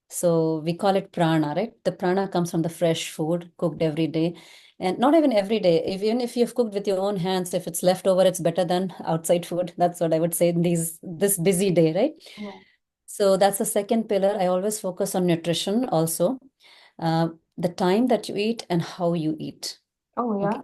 So we call it prana, right? The prana comes from the fresh food cooked every day. And not even every day, even if you've cooked with your own hands, if it's left over, it's better than outside food. That's what I would say in this busy day, right? Yeah. So that's the second pillar. I always focus on nutrition also. The time that you eat and how you eat. Oh, yeah. Okay.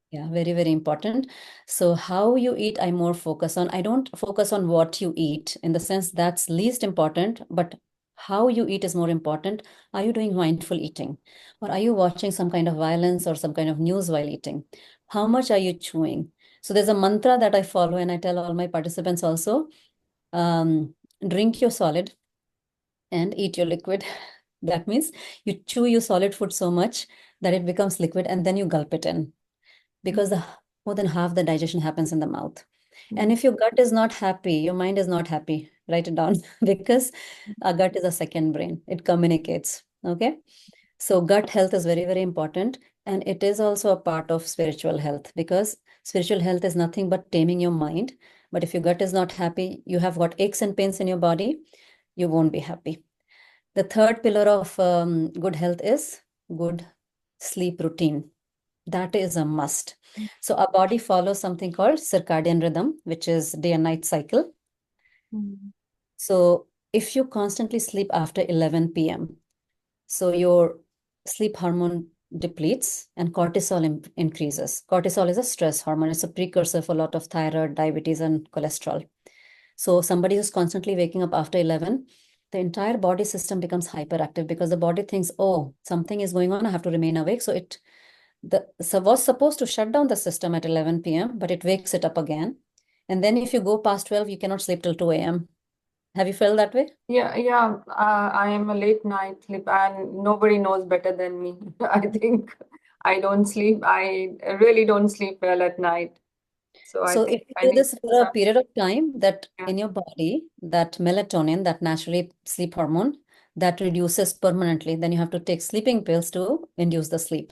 Yeah, very, very important. So how you eat, I more focus on. I don't focus on what you eat in the sense that's least important, but how you eat is more important. Are you doing mindful eating? Or are you watching some kind of violence or some kind of news while eating? How much are you chewing? So there's a mantra that I follow and I tell all my participants also, drink your solid and eat your liquid. That means you chew your solid food so much that it becomes liquid and then you gulp it in because more than half the digestion happens in the mouth. And if your gut is not happy, your mind is not happy, write it down because our gut is a second brain. It communicates. Okay. So gut health is very, very important. And it is also a part of spiritual health because spiritual health is nothing but taming your mind. But if your gut is not happy, you have got aches and pains in your body, you won't be happy. The third pillar of good health is good sleep routine. That is a must. So our body follows something called circadian rhythm, which is day and night cycle. So if you constantly sleep after 11 p.m., so your sleep hormone depletes and cortisol increases. Cortisol is a stress hormone. It's a precursor for a lot of thyroid, diabetes, and cholesterol. So somebody who's constantly waking up after 11, the entire body system becomes hyperactive because the body thinks, oh, something is going on. I have to remain awake. So it was supposed to shut down the system at 11 p.m., but it wakes it up again. And then if you go past 12, you cannot sleep till 2 a.m. Have you felt that way? Yeah. I am a late night sleep, and nobody knows better than me. I think I don't sleep. I really don't sleep well at night. So I So think if you I do need this for a period of time, that yeah. in your body, that melatonin, that naturally sleep hormone, that reduces permanently, then you have to take sleeping pills to induce the sleep.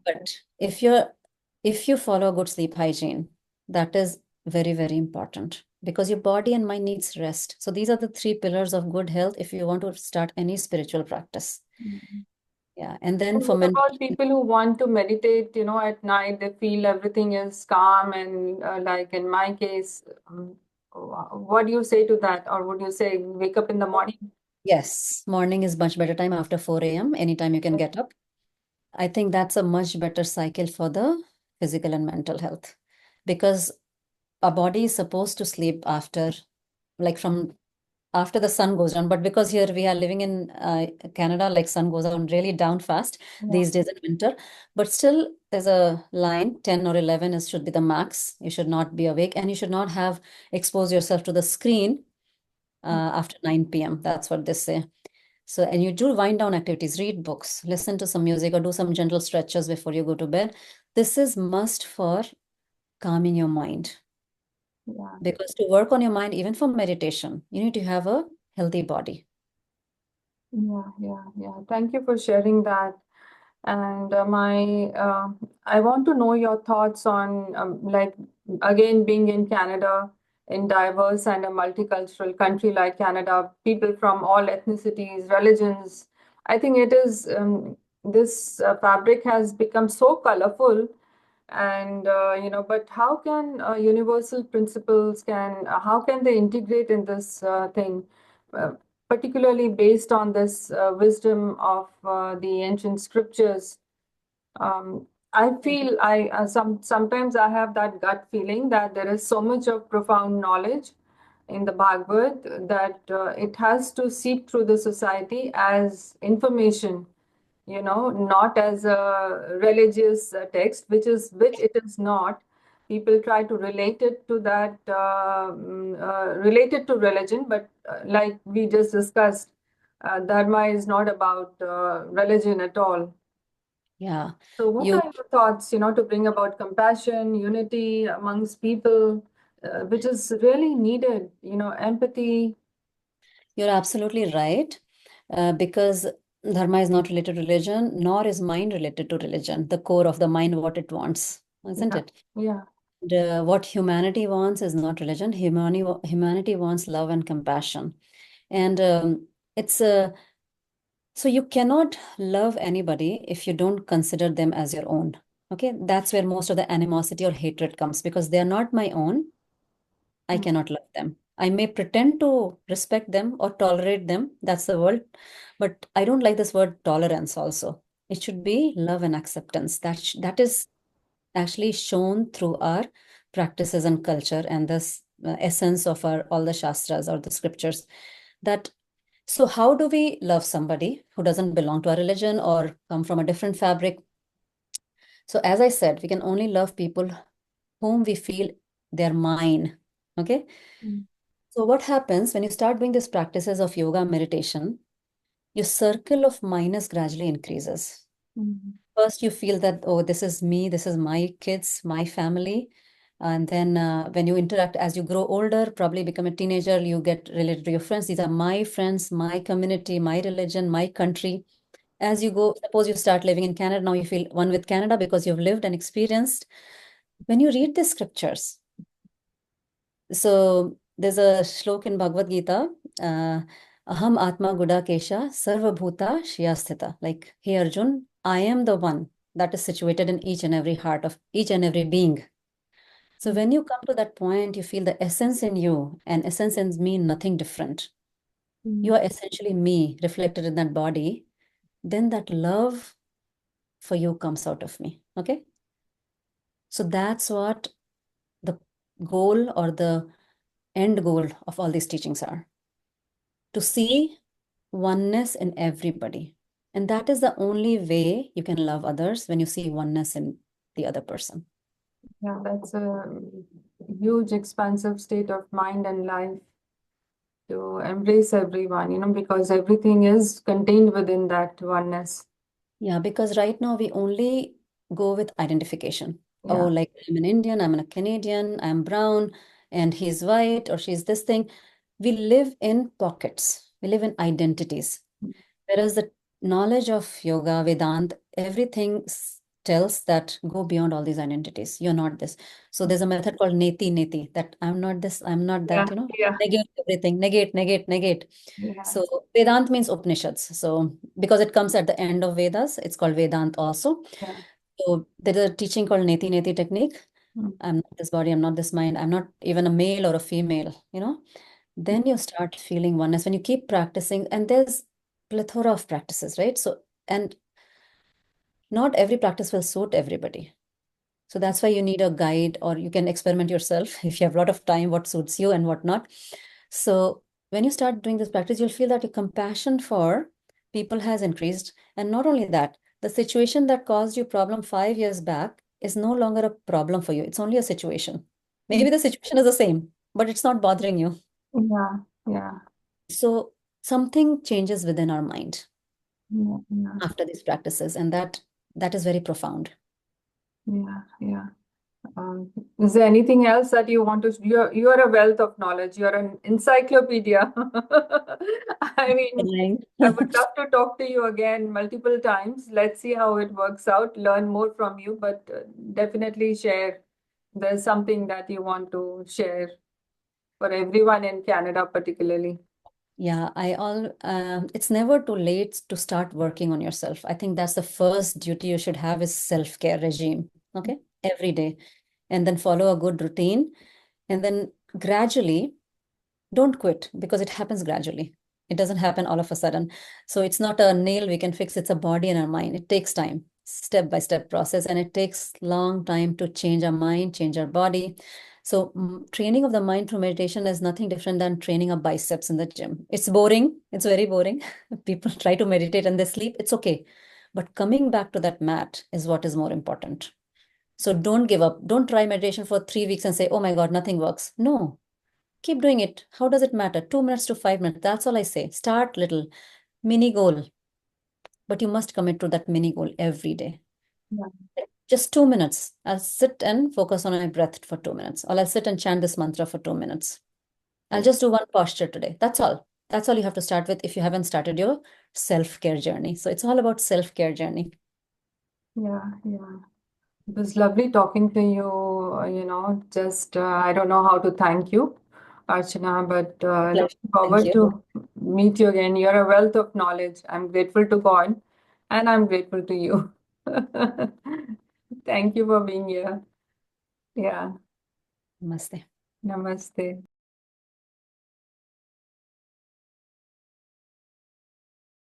But if you follow a good sleep hygiene, that is very, very important because your body and mind needs rest. So these are the three pillars of good health if you want to start any spiritual practice. Yeah. And then And for what about meditation, people who want to meditate, at night, they feel everything is calm and like in my case, what do you say to that? Or would you say wake up in the morning? yes, morning is much better time after 4 a.m. Anytime you can get up. I think that's a much better cycle for the physical and mental health because our body is supposed to sleep after, like from after the sun goes down. But because here we are living in Canada, like sun goes down really down fast Yeah. these days in winter. But still, there's a line 10 or 11 is should be the max. You should not be awake and you should not have exposed yourself to the screen after 9 p.m. That's what they say. So, and you do wind down activities, read books, listen to some music, or do some gentle stretches before you go to bed. This is must for calming your mind. Yeah. Because to work on your mind, even for meditation, you need to have a healthy body. Yeah. Thank you for sharing that. And I want to know your thoughts on like again being in Canada, in diverse and a multicultural country like Canada, people from all ethnicities, religions. I think it is this fabric has become so colorful, and but how can universal principles how can they integrate in this thing? Uh, Particularly based on this wisdom of the ancient scriptures. I feel sometimes I have that gut feeling that there is so much of profound knowledge in the Bhagavad that it has to seep through the society as information, not as a religious text, which it is not. People try to relate it to that, relate it to religion, but like we just discussed, Dharma is not about religion at all. Yeah. So what You are your thoughts, to bring about compassion, unity amongst people, which is really needed, empathy? You're absolutely right. Because Dharma is not related to religion, nor is mind related to religion. The core of the mind, what it wants, isn't Yeah, it? yeah. What humanity wants is not religion. Humanity wants love and compassion. And it's so you cannot love anybody if you don't consider them as your own. Okay, that's where most of the animosity or hatred comes, because they are not my own. I Mm, cannot love them. I may pretend to respect them or tolerate them. That's the word. But I don't like this word tolerance also. It should be love and acceptance. That is actually shown through our practices and culture and this essence of our all the shastras or the scriptures. That so how do we love somebody who doesn't belong to our religion or come from a different fabric? So as I said, we can only love people whom we feel they're mine. Okay. mm, So what happens when you start doing these practices of yoga meditation, your circle of minus gradually increases. mm, First, you feel that, oh, this is me, this is my kids, my family. And then when you interact, as you grow older, probably become a teenager, you get related to your friends. These are my friends, my community, my religion, my country. As you go, suppose you start living in Canada, now you feel one with Canada because you've lived and experienced. When you read the scriptures, so there's a shlok in Bhagavad Gita, Aham Atma Gudakesha Sarva Bhuta Shiyasthita. Like, hey Arjun, I am the one that is situated in each and every heart of each and every being. So mm, when you come to that point, you feel the essence in you, and essence in me nothing different. You mm. are essentially me reflected in that body. Then that love for you comes out of me. Okay. So that's what the goal or the end goal of all these teachings are, to see oneness in everybody. And that is the only way you can love others, when you see oneness in the other person. Yeah, that's a huge, expansive state of mind and life to embrace everyone, because everything is contained within that oneness. Yeah, because right now we only go with identification. Oh, Yeah. like I'm an Indian, I'm a Canadian, I'm brown, and he's white or she's this thing. We live in pockets, we live in identities. Whereas the knowledge of yoga, Vedanta, everything tells that go beyond all these identities. You're not this. So there's a method called neti, that I'm not this, I'm not Yeah, that, yeah, negate everything, negate. yeah, So Vedant means Upanishads. So because it comes at the end of Vedas, it's called Vedant also. yeah. So there's a teaching called neti technique. Mm, I'm not this body, I'm not this mind, I'm not even a male or a female. Then you start feeling oneness when you keep practicing, and there's plethora of practices, right? So, and not every practice will suit everybody. So that's why you need a guide, or you can experiment yourself if you have a lot of time, what suits you and what not. So when you start doing this practice, you'll feel that your compassion for people has increased. And not only that, the situation that caused you problem 5 years back is no longer a problem for you. It's only a situation. mm. Maybe the situation is the same, but it's not bothering you. Yeah, yeah, So something changes within our mind yeah, yeah, after these practices, and that is very profound. yeah, yeah. Is there anything else that you want to? You're a wealth of knowledge. You're an encyclopedia. I mean, Feeling. I would love to talk to you again multiple times. Let's see how it works out. Learn more from you, but definitely share. There's something that you want to share for everyone in Canada, particularly. Yeah, it's never too late to start working on yourself. I think that's the first duty you should have, is self-care regime. Okay, every day, and then follow a good routine, and then gradually, don't quit, because it happens gradually. It doesn't happen all of a sudden. So it's not a nail we can fix, it's a body and our mind. It takes time, step by step process, and it takes long time to change our mind, change our body. So training of the mind through meditation is nothing different than training a biceps in the gym. It's boring. It's very boring. People try to meditate and they sleep. It's okay. But coming back to that mat is what is more important. So don't give up. Don't try meditation for 3 weeks and say, oh my God, nothing works. No, keep doing it. How does it matter? 2 minutes to 5 minutes. That's all I say. Start little. mini goal, but you must commit to that mini goal every day. Yeah. Just 2 minutes. I'll sit and focus on my breath for 2 minutes, or I'll sit and chant this mantra for 2 minutes. I'll just do one posture today. That's all. That's all you have to start with if you haven't started your self-care journey. So it's all about self-care journey. Yeah, yeah. It was lovely talking to you. Just I don't know how to thank you, Archana, but Pleasure. looking Thank forward you. to meet you again. You're a wealth of knowledge. I'm grateful to God, and I'm grateful to you. Thank you for being here. Yeah. Namaste. Namaste.